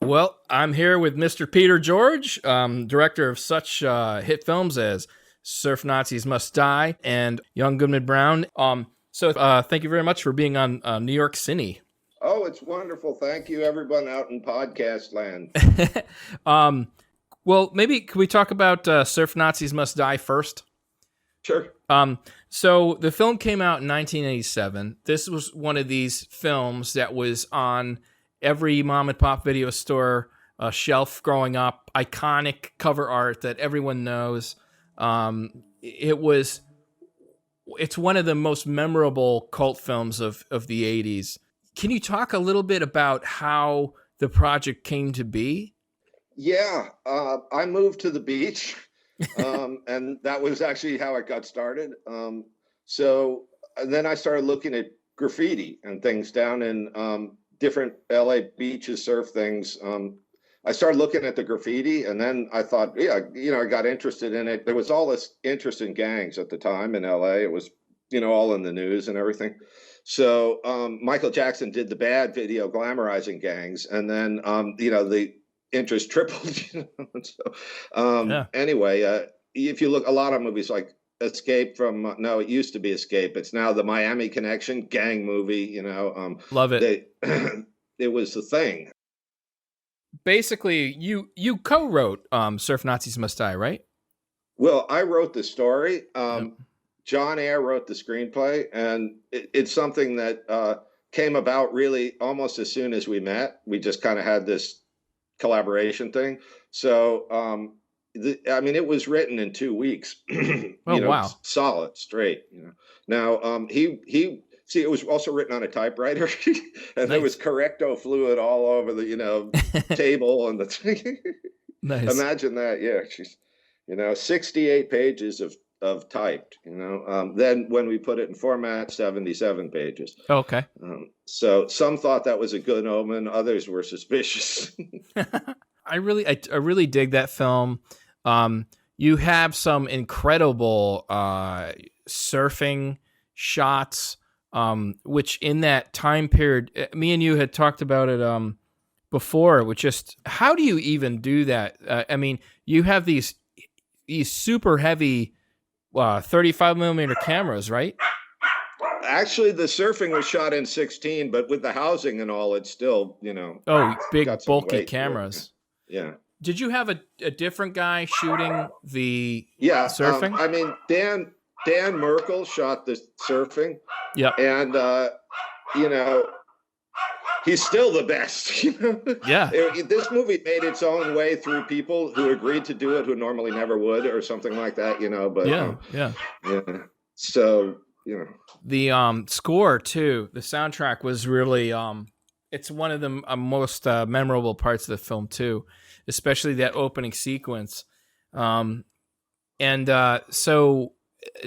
Well, I'm here with Mr. Peter George, director of such hit films as Surf Nazis Must Die and Young Goodman Brown. So thank you very much for being on New York Cine. Oh, it's wonderful. Thank you, everyone out in podcast land. Well, maybe can we talk about Surf Nazis Must Die first? Sure. So the film came out in 1987. This was one of these films that was on every mom and pop video store shelf growing up. Iconic cover art that everyone knows. It's one of the most memorable cult films of the 80s. Can you talk a little bit about how the project came to be? Yeah, I moved to the beach, and that was actually how it got started. And then I started looking at graffiti and things down in different LA beaches, surf things. I started looking at the graffiti, and then I thought, yeah, I got interested in it. There was all this interest in gangs at the time in LA. It was, all in the news and everything. So Michael Jackson did the Bad video glamorizing gangs, and then the interest tripled. Anyway, if you look, a lot of movies like Escape from no, it used to be Escape. It's now the Miami Connection gang movie. Love it. It was the thing. Basically, you co-wrote Surf Nazis Must Die, right? Well, I wrote the story. John Ayer wrote the screenplay, and it's something that came about really almost as soon as we met. We just kind of had this collaboration thing. So, it was written in 2 weeks. Wow. Solid, straight. Now, it was also written on a typewriter, and there was Correcto fluid all over the table and the. Nice. Imagine that, yeah. She's 68 pages of typed. Then when we put it in format, 77 pages. Okay. So some thought that was a good omen, others were suspicious. I really dig that film. You have some incredible surfing shots, which in that time period, me and you had talked about it before. Which just, how do you even do that? You have these super heavy 35 millimeter cameras, right? Actually, the surfing was shot in 16, but with the housing and all, it's still, big bulky cameras. Yeah. Did you have a different guy shooting the surfing? Dan Merkel shot the surfing. Yeah. And, he's still the best. Yeah. This movie made its own way through people who agreed to do it who normally never would, or something like that. But yeah. So the score too. The soundtrack was really it's one of the most memorable parts of the film too, especially that opening sequence. So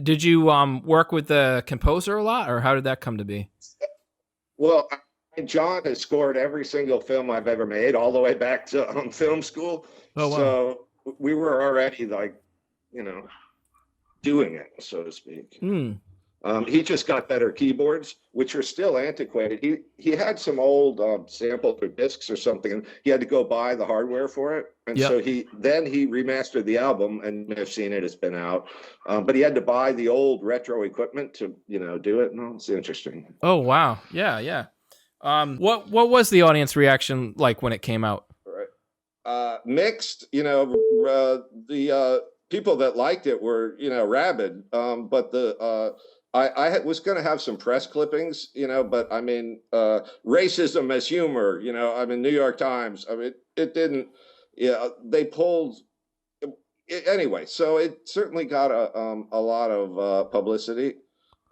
did you work with the composer a lot, or how did that come to be? Well, John has scored every single film I've ever made, all the way back to film school. Oh, wow. So we were already doing it, so to speak. He just got better keyboards, which are still antiquated. He had some old samples or discs or something, and he had to go buy the hardware for it. And so he remastered the album, and you may have seen it, it's been out. But he had to buy the old retro equipment to, do it. No, it's interesting. Oh, wow. Yeah. What was the audience reaction like when it came out? Right. Mixed, the people that liked it were, rabid. But I was going to have some press clippings, but racism as humor, New York Times. It didn't, they pulled anyway. So it certainly got a lot of publicity.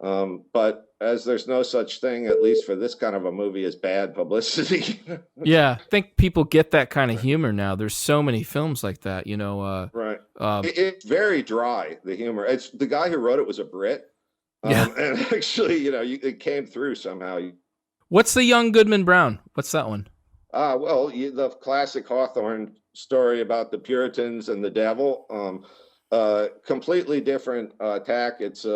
But as there's no such thing, at least for this kind of a movie, as bad publicity. Yeah, I think people get that kind of humor now. There's so many films like that, Right. It's very dry, the humor. It's the guy who wrote it was a Brit. And actually, it came through somehow. What's the Young Goodman Brown? What's that one? The classic Hawthorne story about the Puritans and the devil. Completely different tack. It's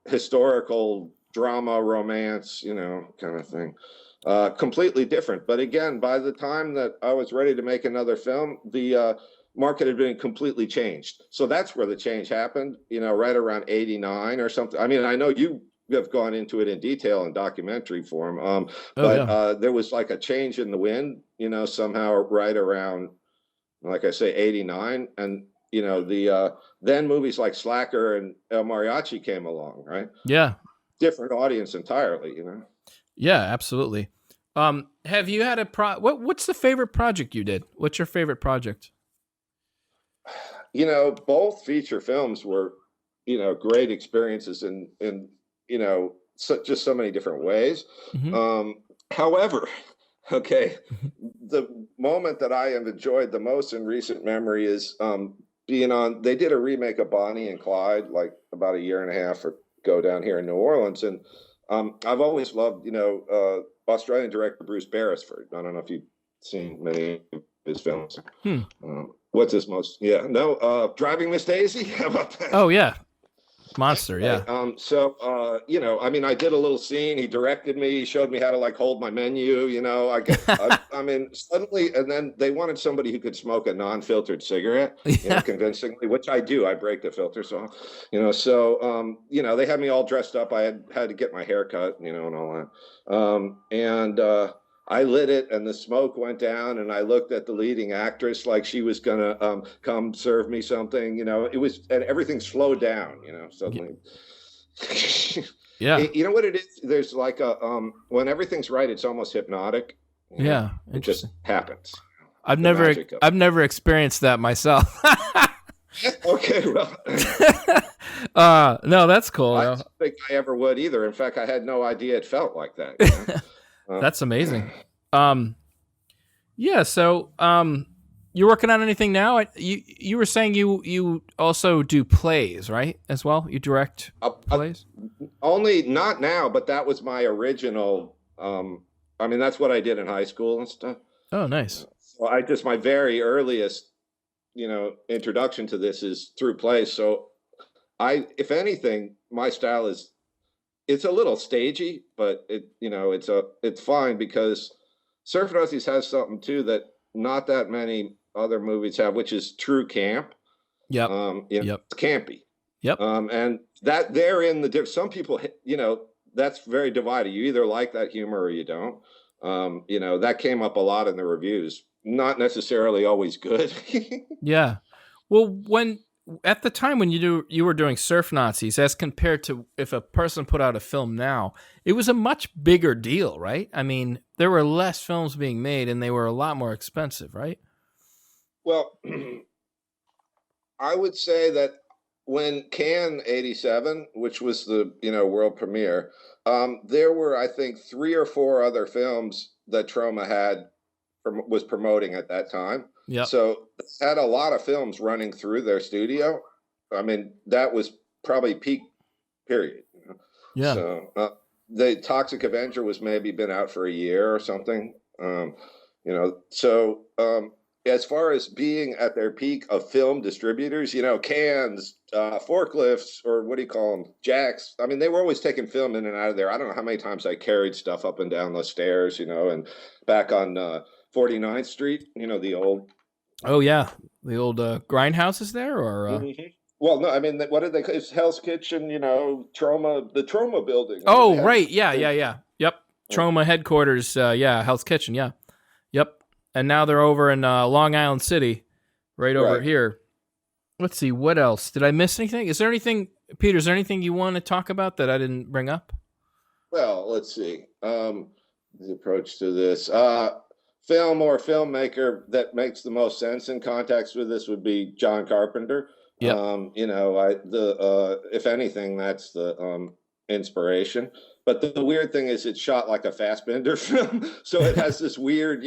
historical drama, romance, kind of thing. completely different. But again, by the time that I was ready to make another film, the market had been completely changed. So that's where the change happened, right around 89 or something. I mean, I know you have gone into it in detail in documentary form, there was like a change in the wind, somehow right around, like I say, 89. And, the then movies like Slacker and El Mariachi came along, right? Yeah. Different audience entirely, Yeah, absolutely. Have you had what's the favorite project you did? What's your favorite project? Both feature films were, great experiences in just so many different ways. Mm-hmm. However, okay, the moment that I have enjoyed the most in recent memory is they did a remake of Bonnie and Clyde like about a year and a half ago down here in New Orleans. And I've always loved, Australian director Bruce Beresford. I don't know if you've seen many of his films. What's his most? Yeah, no, Driving Miss Daisy. How about that? Oh yeah, monster. Yeah. I mean, I did a little scene. He directed me. He showed me how to like hold my menu. I mean, suddenly, and then they wanted somebody who could smoke a non-filtered cigarette, convincingly, which I do. I break the filter, so they had me all dressed up. I had to get my hair cut, and all that. I lit it and the smoke went down and I looked at the leading actress like she was going to come serve me something, and everything slowed down, suddenly. Yeah. You know what it is? There's like when everything's right, it's almost hypnotic. Yeah. It just happens. I've never experienced that myself. Okay. Well, no, that's cool. I don't think I ever would either. In fact, I had no idea it felt like that. That's amazing. Yeah. So, you're working on anything now? You were saying you also do plays, right? As well, you direct plays. Only not now, but that was my original. I mean, that's what I did in high school and stuff. Oh, nice. So my very earliest, introduction to this is through plays. So, if anything, my style is. It's a little stagey, but it's fine because Surf Nazis has something too that not that many other movies have, which is true camp. Yep. It's campy. Yep. And that they're in some people, that's very divided. You either like that humor or you don't. That came up a lot in the reviews. Not necessarily always good. Yeah. Well, at the time when you were doing Surf Nazis, as compared to if a person put out a film now, it was a much bigger deal, right? I mean, there were less films being made and they were a lot more expensive, right? Well, I would say that when Cannes 87, which was the world premiere, there were, I think, 3 or 4 other films that Troma was promoting at that time. Yeah. So they had a lot of films running through their studio. I mean, that was probably peak period. Yeah. So the Toxic Avenger was maybe been out for a year or something. As far as being at their peak of film distributors, cans, forklifts, or what do you call them, jacks. I mean, they were always taking film in and out of there. I don't know how many times I carried stuff up and down the stairs, and back on 49th Street, the old. Oh yeah, the old grindhouses there, or. Mm-hmm. Well, no, I mean, what did they call it? It's Hell's Kitchen, Troma, the Troma building. Oh, right, yeah. Yep, Troma headquarters. Hell's Kitchen. Yeah, yep. And now they're over in Long Island City, right over here. Let's see, what else? Did I miss anything? Is there anything, Peter, is there anything you want to talk about that I didn't bring up? Well, let's see. The approach to this. Film or filmmaker that makes the most sense in context with this would be John Carpenter. Yeah. If anything, that's the inspiration. But the weird thing is it's shot like a Fassbinder film. So it has this weird,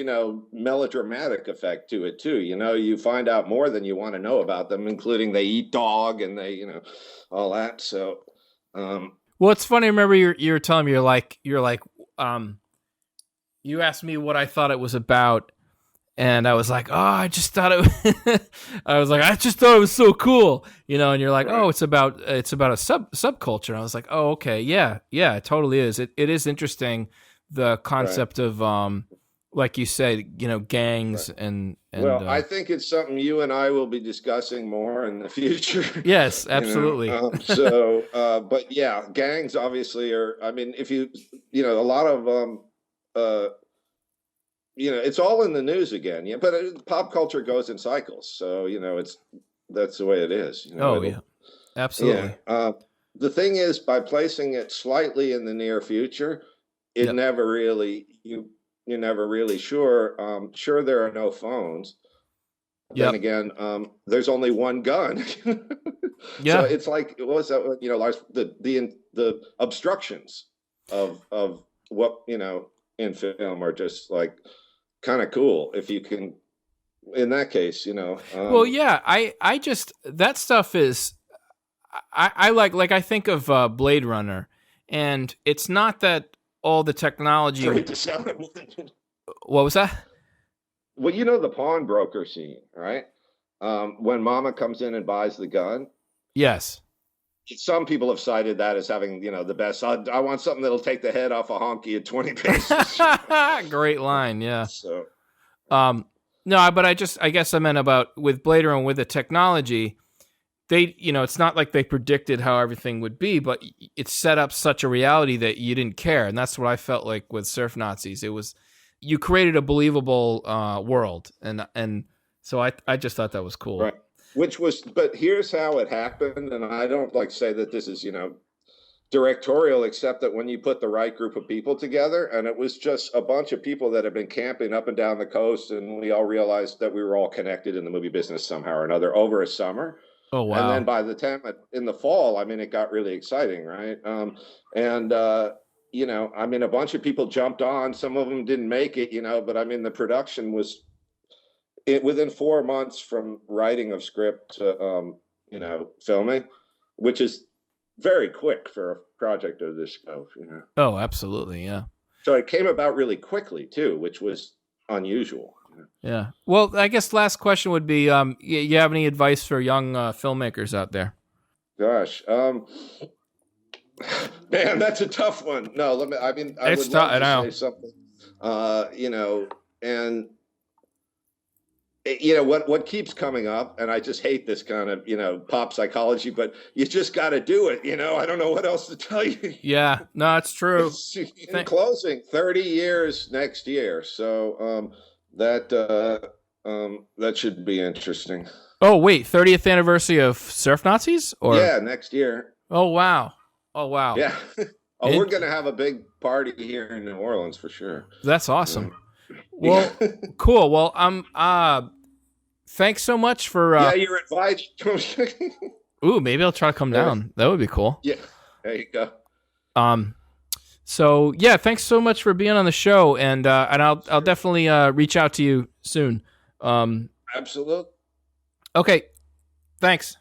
melodramatic effect to it too. You find out more than you want to know about them, including they eat dog and they, all that. So, well, it's funny. I remember you were telling me, you're like, you asked me what I thought it was about. And I was like, I just thought it was so cool, and you're like, right. Oh, it's about a subculture. And I was like, oh, okay. Yeah, it totally is. It is interesting the concept of like you said, gangs Right. and Well, I think it's something you and I will be discussing more in the future. yes, absolutely. But yeah, gangs obviously are. I mean, if a lot of it's all in the news again. Yeah, but pop culture goes in cycles, so that's the way it is. Yeah, absolutely. Yeah. The thing is, by placing it slightly in the near future, it Yep. never really you're never really sure. Sure, there are no phones. Yep. Then again, there's only one gun. Yeah. So it's like, what was that? Like the obstructions of what in film are just like kind of cool if you can. In that case, Well, yeah, I just that stuff is I like I think of Blade Runner, and it's not that all the technology. What was that? Well, the pawnbroker scene, right? When Mama comes in and buys the gun. Yes. Some people have cited that as having, the best. I want something that'll take the head off a honky at 20 paces. Great line, yeah. So, no, but I guess I meant about with Blade Runner with the technology. They, it's not like they predicted how everything would be, but it set up such a reality that you didn't care, and that's what I felt like with Surf Nazis. It was you created a believable world, and so I just thought that was cool. Right. But here's how it happened, and I don't say that this is directorial, except that when you put the right group of people together, and it was just a bunch of people that had been camping up and down the coast, and we all realized that we were all connected in the movie business somehow or another over a summer. Oh, wow. And then by the time in the fall, I mean, it got really exciting, right? A bunch of people jumped on. Some of them didn't make it, but I mean, the production was within 4 months from writing of script to, filming, which is very quick for a project of this scope, Oh, absolutely, yeah. So it came about really quickly too, which was unusual. Yeah. Well, I guess last question would be, you have any advice for young filmmakers out there? Gosh, man, that's a tough one. No, I would love to say something, and what keeps coming up, and I just hate this kind of, pop psychology, but you just got to do it. I don't know what else to tell you. Yeah, no, it's true. In closing, 30 years next year. So, that should be interesting. Oh, wait, 30th anniversary of Surf Nazis? Yeah, next year. Oh, wow. Yeah. We're going to have a big party here in New Orleans for sure. That's awesome. Well, cool. Well, thanks so much for... yeah, you're invited. Ooh, maybe I'll try to come down. That would be cool. Yeah, there you go. So yeah, thanks so much for being on the show, and I'll definitely reach out to you soon. Absolutely. Okay, thanks.